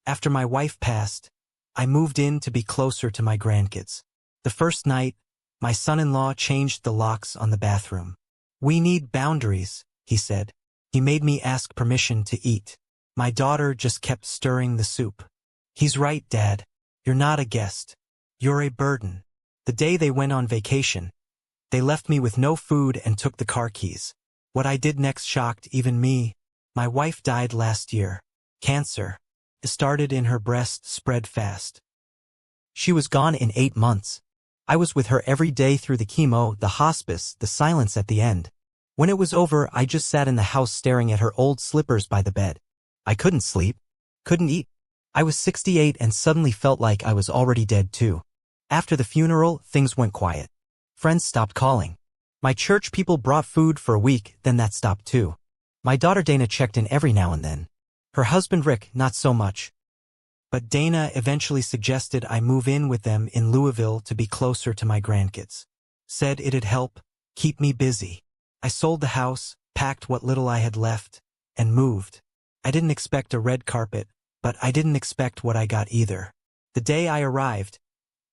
After my wife passed, I moved in to be closer to my grandkids. The first night, my son-in-law changed the locks on the bathroom. "We need boundaries," he said. He made me ask permission to eat. My daughter just kept stirring the soup. "He's right, Dad. You're not a guest. You're a burden." The day they went on vacation, they left me with no food and took the car keys. What I did next shocked even me. My wife died last year. Cancer. It started in her breast, spread fast. She was gone in 8 months. I was with her every day through the chemo, the hospice, the silence at the end. When it was over, I just sat in the house staring at her old slippers by the bed. I couldn't sleep, couldn't eat. I was 68 and suddenly felt like I was already dead too. After the funeral, things went quiet. Friends stopped calling. My church people brought food for a week, then that stopped too. My daughter Dana checked in every now and then. Her husband Rick, not so much. But Dana eventually suggested I move in with them in Louisville to be closer to my grandkids. Said it'd help keep me busy. I sold the house, packed what little I had left, and moved. I didn't expect a red carpet, but I didn't expect what I got either. The day I arrived,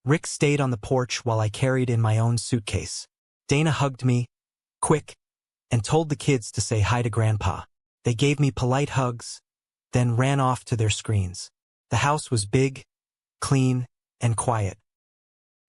Rick stayed on the porch while I carried in my own suitcase. Dana hugged me, quick, and told the kids to say hi to Grandpa. They gave me polite hugs, then ran off to their screens. The house was big, clean, and quiet.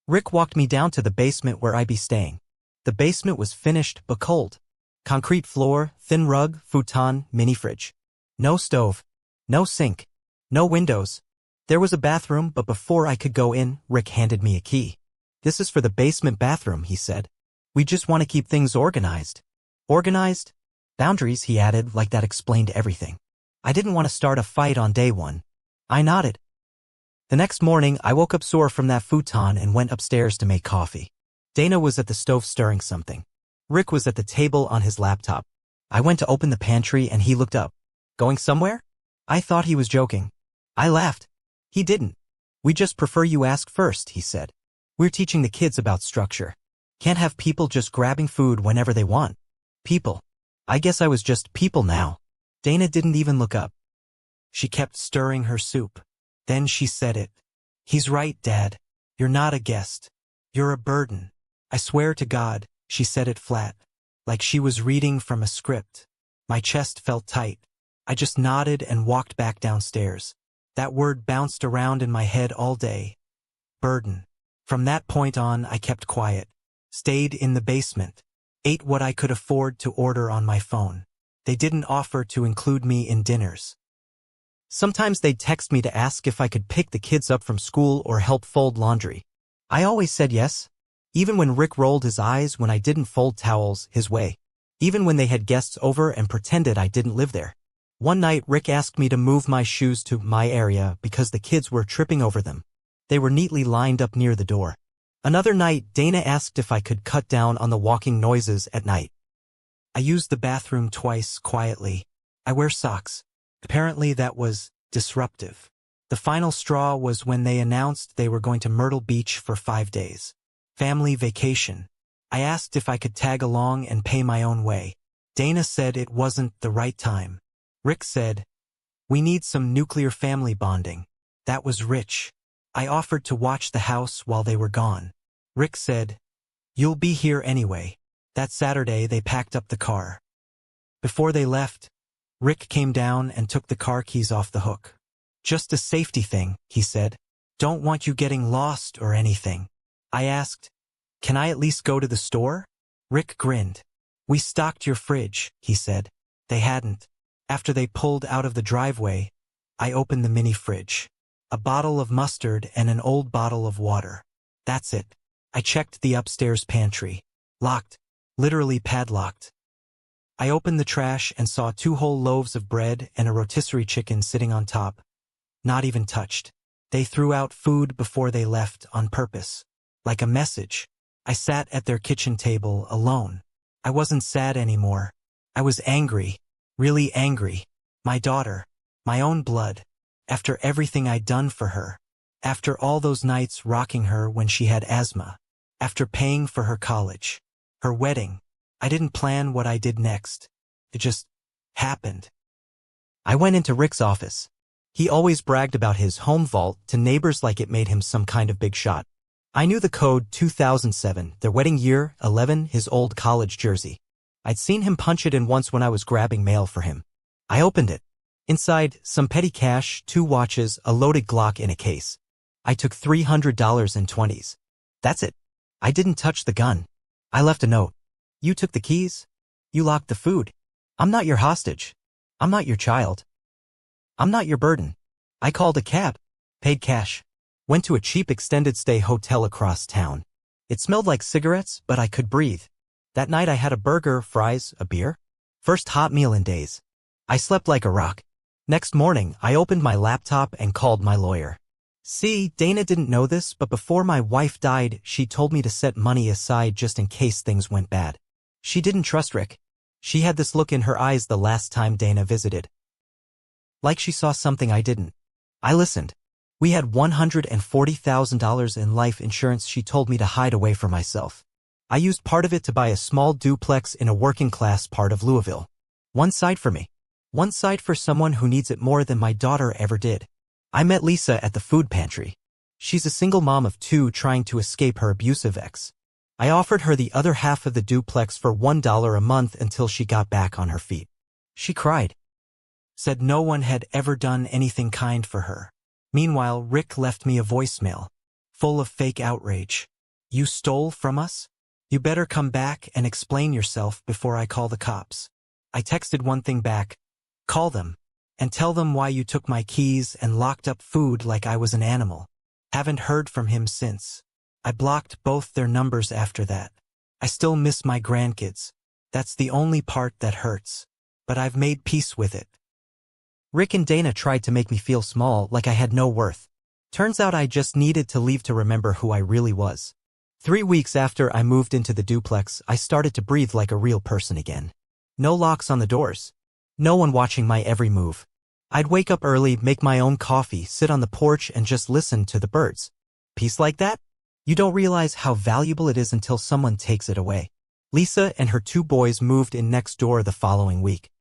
Rick walked me down to the basement where I'd be staying. The basement was finished but cold. Concrete floor, thin rug, futon, mini fridge. No stove, no sink, no windows. There was a bathroom, but before I could go in, Rick handed me a key. "This is for the basement bathroom," he said. "We just want to keep things organized." Organized? Boundaries, he added, like that explained everything. I didn't want to start a fight on day one. I nodded. The next morning, I woke up sore from that futon and went upstairs to make coffee. Dana was at the stove stirring something. Rick was at the table on his laptop. I went to open the pantry and he looked up. "Going somewhere?" I thought he was joking. I laughed. He didn't. "We just prefer you ask first," he said. "We're teaching the kids about structure. Can't have people just grabbing food whenever they want." People. I guess I was just people now. Dana didn't even look up. She kept stirring her soup. Then she said it. "He's right, Dad. You're not a guest. You're a burden." I swear to God, she said it flat, like she was reading from a script. My chest felt tight. I just nodded and walked back downstairs. That word bounced around in my head all day. Burden. From that point on, I kept quiet. Stayed in the basement. Ate what I could afford to order on my phone. They didn't offer to include me in dinners. Sometimes they'd text me to ask if I could pick the kids up from school or help fold laundry. I always said yes. Even when Rick rolled his eyes when I didn't fold towels his way. Even when they had guests over and pretended I didn't live there. One night, Rick asked me to move my shoes to my area because the kids were tripping over them. They were neatly lined up near the door. Another night, Dana asked if I could cut down on the walking noises at night. I used the bathroom twice quietly. I wear socks. Apparently that was disruptive. The final straw was when they announced they were going to Myrtle Beach for 5 days. Family vacation. I asked if I could tag along and pay my own way. Dana said it wasn't the right time. Rick said, "We need some nuclear family bonding." That was rich. I offered to watch the house while they were gone. Rick said, "You'll be here anyway." That Saturday, they packed up the car. Before they left, Rick came down and took the car keys off the hook. "Just a safety thing," he said. "Don't want you getting lost or anything." I asked, "Can I at least go to the store?" Rick grinned. "We stocked your fridge," he said. They hadn't. After they pulled out of the driveway, I opened the mini fridge. A bottle of mustard and an old bottle of water. That's it. I checked the upstairs pantry. Locked. Literally padlocked. I opened the trash and saw 2 whole loaves of bread and a rotisserie chicken sitting on top. Not even touched. They threw out food before they left on purpose. Like a message. I sat at their kitchen table alone. I wasn't sad anymore. I was angry. Really angry. My daughter. My own blood. After everything I'd done for her. After all those nights rocking her when she had asthma. After paying for her college. Her wedding. I didn't plan what I did next. It just happened. I went into Rick's office. He always bragged about his home vault to neighbors like it made him some kind of big shot. I knew the code: 2007, their wedding year, 11, his old college jersey. I'd seen him punch it in once when I was grabbing mail for him. I opened it. Inside, some petty cash, 2 watches, a loaded Glock in a case. I took $300 in 20s. That's it. I didn't touch the gun. I left a note. You took the keys. You locked the food. I'm not your hostage. I'm not your child. I'm not your burden. I called a cab. Paid cash. Went to a cheap extended stay hotel across town. It smelled like cigarettes, but I could breathe. That night I had a burger, fries, a beer. First hot meal in days. I slept like a rock. Next morning, I opened my laptop and called my lawyer. See, Dana didn't know this, but before my wife died, she told me to set money aside just in case things went bad. She didn't trust Rick. She had this look in her eyes the last time Dana visited. Like she saw something I didn't. I listened. We had $140,000 in life insurance she told me to hide away from myself. I used part of it to buy a small duplex in a working-class part of Louisville. One side for me. One side for someone who needs it more than my daughter ever did. I met Lisa at the food pantry. She's a single mom of 2 trying to escape her abusive ex. I offered her the other half of the duplex for $1 a month until she got back on her feet. She cried. Said no one had ever done anything kind for her. Meanwhile, Rick left me a voicemail, full of fake outrage. You stole from us? You better come back and explain yourself before I call the cops. I texted one thing back. Call them, and tell them why you took my keys and locked up food like I was an animal. Haven't heard from him since. I blocked both their numbers after that. I still miss my grandkids. That's the only part that hurts. But I've made peace with it. Rick and Dana tried to make me feel small, like I had no worth. Turns out I just needed to leave to remember who I really was. 3 weeks after I moved into the duplex, I started to breathe like a real person again. No locks on the doors. No one watching my every move. I'd wake up early, make my own coffee, sit on the porch, and just listen to the birds. Peace like that? You don't realize how valuable it is until someone takes it away. Lisa and her 2 boys moved in next door the following week.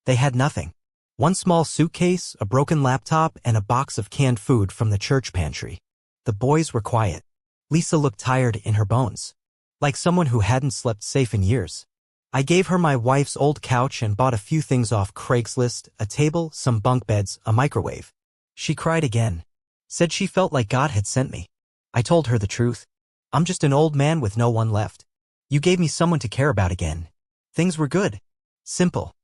They had nothing. One small suitcase, a broken laptop, and a box of canned food from the church pantry. The boys were quiet. Lisa looked tired in her bones. Like someone who hadn't slept safe in years. I gave her my wife's old couch and bought a few things off Craigslist, a table, some bunk beds, a microwave. She cried again. Said she felt like God had sent me. I told her the truth. I'm just an old man with no one left. You gave me someone to care about again. Things were good. Simple.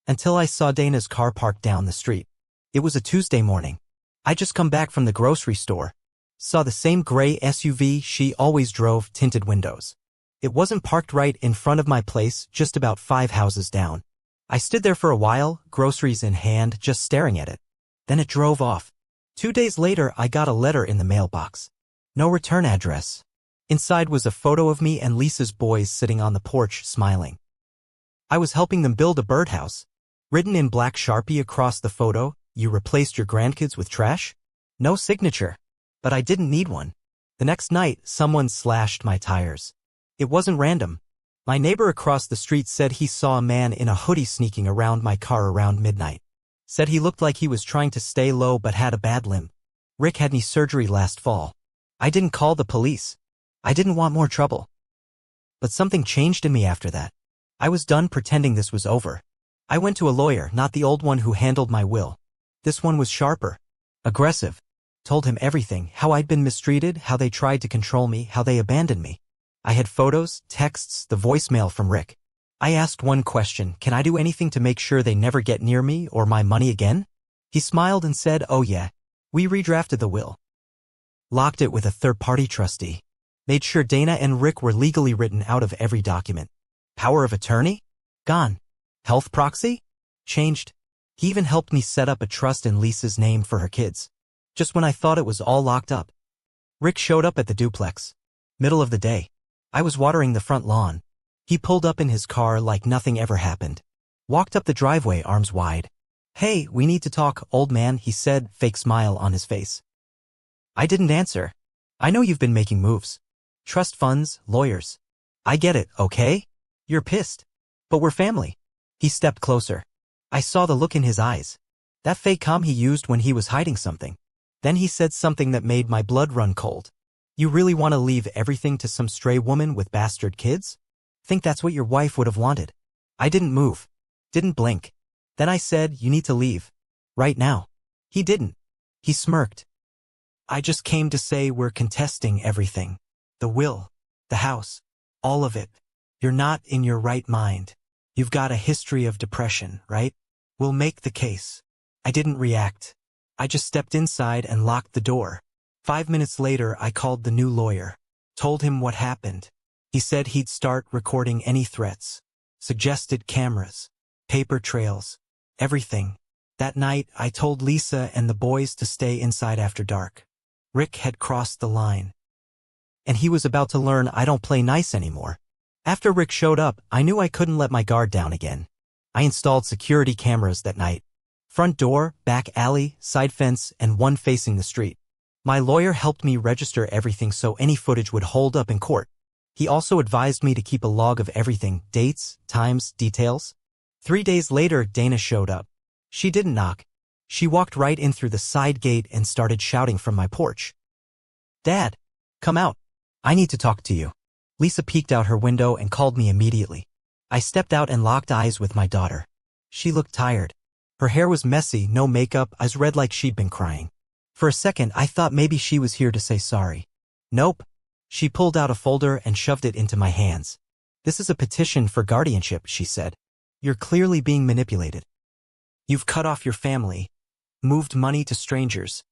Until I saw Dana's car parked down the street. It was a Tuesday morning. I just come back from the grocery store. Saw the same gray SUV she always drove, tinted windows. It wasn't parked right in front of my place, just about 5 houses down. I stood there for a while, groceries in hand, just staring at it. Then it drove off. 2 days later, I got a letter in the mailbox. No return address. Inside was a photo of me and Lisa's boys sitting on the porch, smiling. I was helping them build a birdhouse. Written in black Sharpie across the photo, you replaced your grandkids with trash? No signature. But I didn't need one. The next night, someone slashed my tires. It wasn't random. My neighbor across the street said he saw a man in a hoodie sneaking around my car around midnight. Said he looked like he was trying to stay low but had a bad limp. Rick had knee surgery last fall. I didn't call the police. I didn't want more trouble. But something changed in me after that. I was done pretending this was over. I went to a lawyer, not the old one who handled my will. This one was sharper. Aggressive. Told him everything, how I'd been mistreated, how they tried to control me, how they abandoned me. I had photos, texts, the voicemail from Rick. I asked one question: can I do anything to make sure they never get near me or my money again? He smiled and said, oh yeah. We redrafted the will. Locked it with a third-party trustee. Made sure Dana and Rick were legally written out of every document. Power of attorney? Gone. Health proxy? Changed. He even helped me set up a trust in Lisa's name for her kids. Just when I thought it was all locked up. Rick showed up at the duplex. Middle of the day. I was watering the front lawn. He pulled up in his car like nothing ever happened. Walked up the driveway, arms wide. Hey, we need to talk, old man, he said, fake smile on his face. I didn't answer. I know you've been making moves. Trust funds, lawyers. I get it, okay? You're pissed. But we're family. He stepped closer. I saw the look in his eyes. That fake calm he used when he was hiding something. Then he said something that made my blood run cold. You really want to leave everything to some stray woman with bastard kids? Think that's what your wife would have wanted. I didn't move. Didn't blink. Then I said, you need to leave. Right now. He didn't. He smirked. I just came to say we're contesting everything. The will. The house. All of it. You're not in your right mind. You've got a history of depression, right? We'll make the case. I didn't react. I just stepped inside and locked the door. 5 minutes later, I called the new lawyer. Told him what happened. He said he'd start recording any threats. Suggested cameras. Paper trails. Everything. That night, I told Lisa and the boys to stay inside after dark. Rick had crossed the line. And he was about to learn I don't play nice anymore. After Rick showed up, I knew I couldn't let my guard down again. I installed security cameras that night. Front door, back alley, side fence, and one facing the street. My lawyer helped me register everything so any footage would hold up in court. He also advised me to keep a log of everything, dates, times, details. 3 days later, Dana showed up. She didn't knock. She walked right in through the side gate and started shouting from my porch. Dad, come out. I need to talk to you. Lisa peeked out her window and called me immediately. I stepped out and locked eyes with my daughter. She looked tired. Her hair was messy, no makeup, eyes red like she'd been crying. For a second, I thought maybe she was here to say sorry. Nope. She pulled out a folder and shoved it into my hands. This is a petition for guardianship, she said. You're clearly being manipulated. You've cut off your family, moved money to strangers,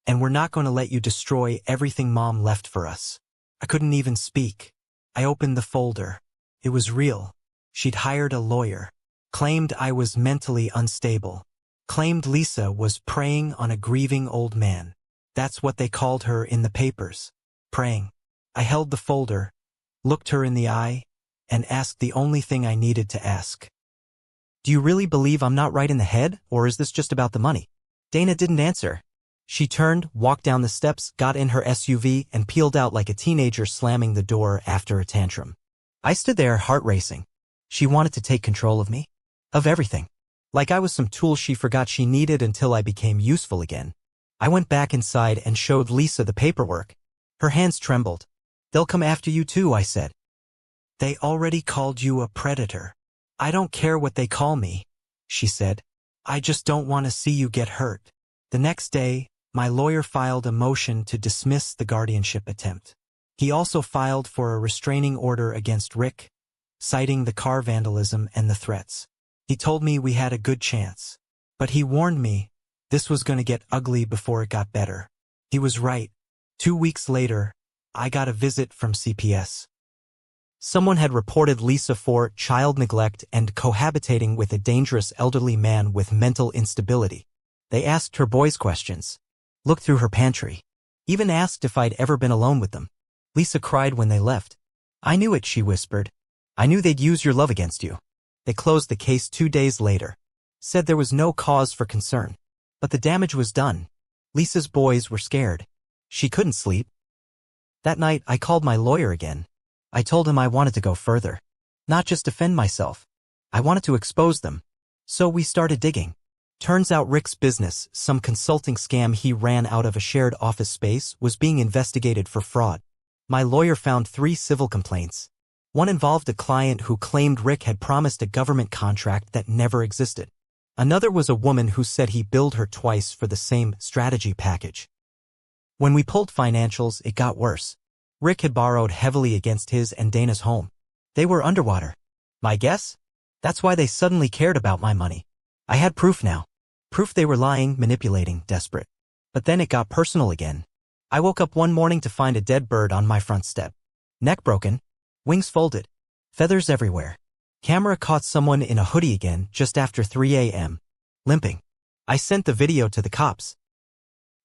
and we're not going to let you destroy everything Mom left for us. I couldn't even speak. I opened the folder. It was real. She'd hired a lawyer. Claimed I was mentally unstable. Claimed Lisa was preying on a grieving old man. That's what they called her in the papers. Praying. I held the folder, looked her in the eye, and asked the only thing I needed to ask. Do you really believe I'm not right in the head, or is this just about the money? Dana didn't answer. She turned, walked down the steps, got in her SUV, and peeled out like a teenager slamming the door after a tantrum. I stood there, heart racing. She wanted to take control of me. Of everything. Like I was some tool she forgot she needed until I became useful again. I went back inside and showed Lisa the paperwork. Her hands trembled. They'll come after you too, I said. They already called you a predator. I don't care what they call me, she said. I just don't want to see you get hurt. The next day, my lawyer filed a motion to dismiss the guardianship attempt. He also filed for a restraining order against Rick, citing the car vandalism and the threats. He told me we had a good chance. But he warned me this was going to get ugly before it got better. He was right. 2 weeks later, I got a visit from CPS. Someone had reported Lisa for child neglect and cohabitating with a dangerous elderly man with mental instability. They asked her boys questions, looked through her pantry, even asked if I'd ever been alone with them. Lisa cried when they left. I knew it, she whispered. I knew they'd use your love against you. They closed the case 2 days later. Said there was no cause for concern. But the damage was done. Lisa's boys were scared. She couldn't sleep. That night, I called my lawyer again. I told him I wanted to go further. Not just defend myself. I wanted to expose them. So we started digging. Turns out Rick's business, some consulting scam he ran out of a shared office space, was being investigated for fraud. My lawyer found 3 civil complaints. One involved a client who claimed Rick had promised a government contract that never existed. Another was a woman who said he billed her twice for the same strategy package. When we pulled financials, it got worse. Rick had borrowed heavily against his and Dana's home. They were underwater. My guess? That's why they suddenly cared about my money. I had proof now. Proof they were lying, manipulating, desperate. But then it got personal again. I woke up one morning to find a dead bird on my front step. Neck broken. Wings folded. Feathers everywhere. Camera caught someone in a hoodie again just after 3 a.m. Limping. I sent the video to the cops.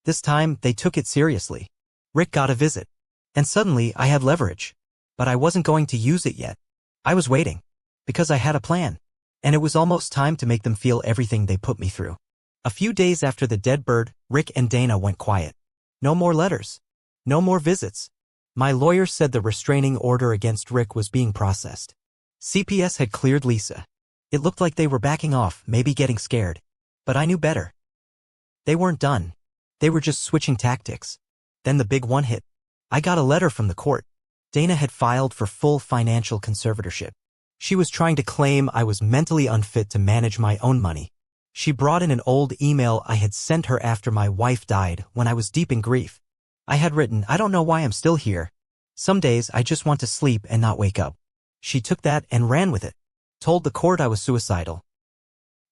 This time, they took it seriously. Rick got a visit. And suddenly, I had leverage. But I wasn't going to use it yet. I was waiting. Because I had a plan. And it was almost time to make them feel everything they put me through. A few days after the dead bird, Rick and Dana went quiet. No more letters. No more visits. My lawyer said the restraining order against Rick was being processed. CPS had cleared Lisa. It looked like they were backing off, maybe getting scared. But I knew better. They weren't done. They were just switching tactics. Then the big one hit. I got a letter from the court. Dana had filed for full financial conservatorship. She was trying to claim I was mentally unfit to manage my own money. She brought in an old email I had sent her after my wife died when I was deep in grief. I had written, "I don't know why I'm still here. Some days I just want to sleep and not wake up." She took that and ran with it. Told the court I was suicidal.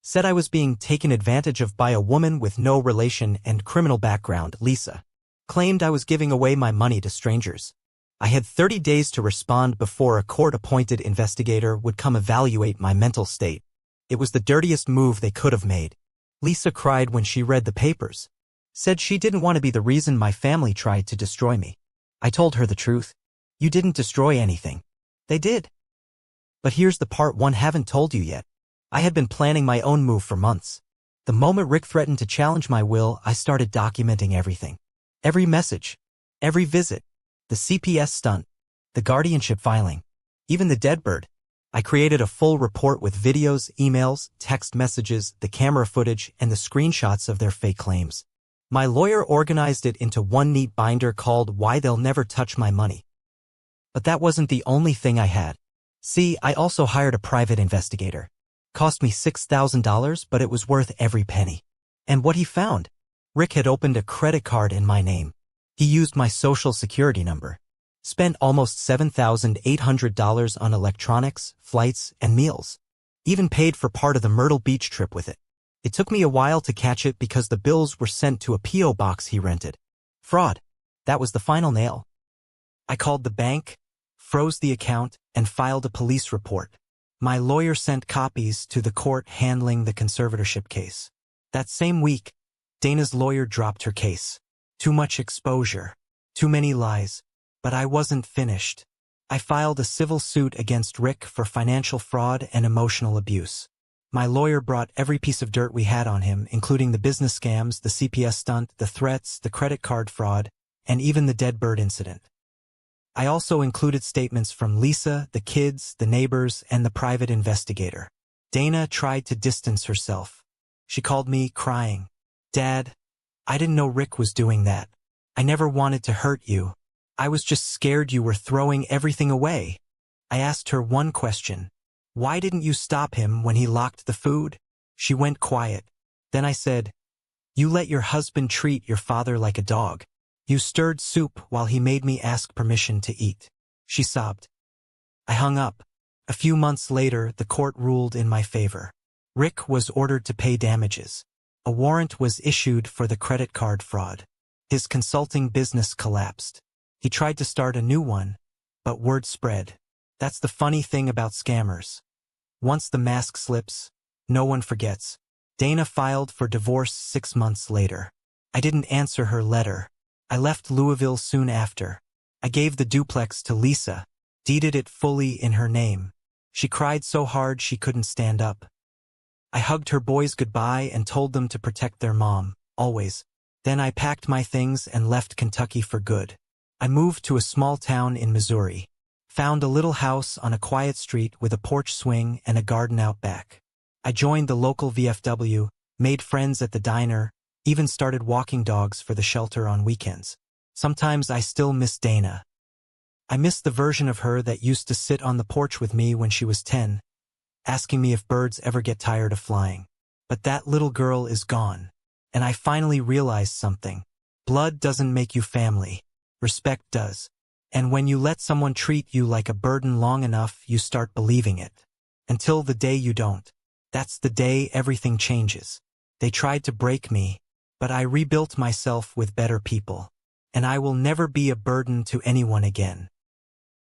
Said I was being taken advantage of by a woman with no relation and criminal background, Lisa. Claimed I was giving away my money to strangers. I had 30 days to respond before a court-appointed investigator would come evaluate my mental state. It was the dirtiest move they could have made. Lisa cried when she read the papers. Said she didn't want to be the reason my family tried to destroy me. I told her the truth. You didn't destroy anything. They did. But here's the part one haven't told you yet. I had been planning my own move for months. The moment Rick threatened to challenge my will, I started documenting everything. Every message. Every visit. The CPS stunt. The guardianship filing. Even the dead bird. I created a full report with videos, emails, text messages, the camera footage, and the screenshots of their fake claims. My lawyer organized it into one neat binder called Why They'll Never Touch My Money. But that wasn't the only thing I had. See, I also hired a private investigator. Cost me $6,000, but it was worth every penny. And what he found? Rick had opened a credit card in my name. He used my social security number. Spent almost $7,800 on electronics, flights, and meals. Even paid for part of the Myrtle Beach trip with it. It took me a while to catch it because the bills were sent to a P.O. box he rented. Fraud. That was the final nail. I called the bank, froze the account, and filed a police report. My lawyer sent copies to the court handling the conservatorship case. That same week, Dana's lawyer dropped her case. Too much exposure. Too many lies. But I wasn't finished. I filed a civil suit against Rick for financial fraud and emotional abuse. My lawyer brought every piece of dirt we had on him, including the business scams, the CPS stunt, the threats, the credit card fraud, and even the dead bird incident. I also included statements from Lisa, the kids, the neighbors, and the private investigator. Dana tried to distance herself. She called me, crying, "Dad, I didn't know Rick was doing that. I never wanted to hurt you. I was just scared you were throwing everything away." I asked her one question. "Why didn't you stop him when he locked the food?" She went quiet. Then I said, "You let your husband treat your father like a dog. You stirred soup while he made me ask permission to eat." She sobbed. I hung up. A few months later, the court ruled in my favor. Rick was ordered to pay damages. A warrant was issued for the credit card fraud. His consulting business collapsed. He tried to start a new one, but word spread. That's the funny thing about scammers. Once the mask slips, no one forgets. Dana filed for divorce 6 months later. I didn't answer her letter. I left Louisville soon after. I gave the duplex to Lisa, deeded it fully in her name. She cried so hard she couldn't stand up. I hugged her boys goodbye and told them to protect their mom, always. Then I packed my things and left Kentucky for good. I moved to a small town in Missouri. Found a little house on a quiet street with a porch swing and a garden out back. I joined the local VFW, made friends at the diner, even started walking dogs for the shelter on weekends. Sometimes I still miss Dana. I miss the version of her that used to sit on the porch with me when she was 10, asking me if birds ever get tired of flying. But that little girl is gone. And I finally realized something. Blood doesn't make you family. Respect does. And when you let someone treat you like a burden long enough, you start believing it. Until the day you don't. That's the day everything changes. They tried to break me, but I rebuilt myself with better people. And I will never be a burden to anyone again.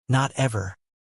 Not ever.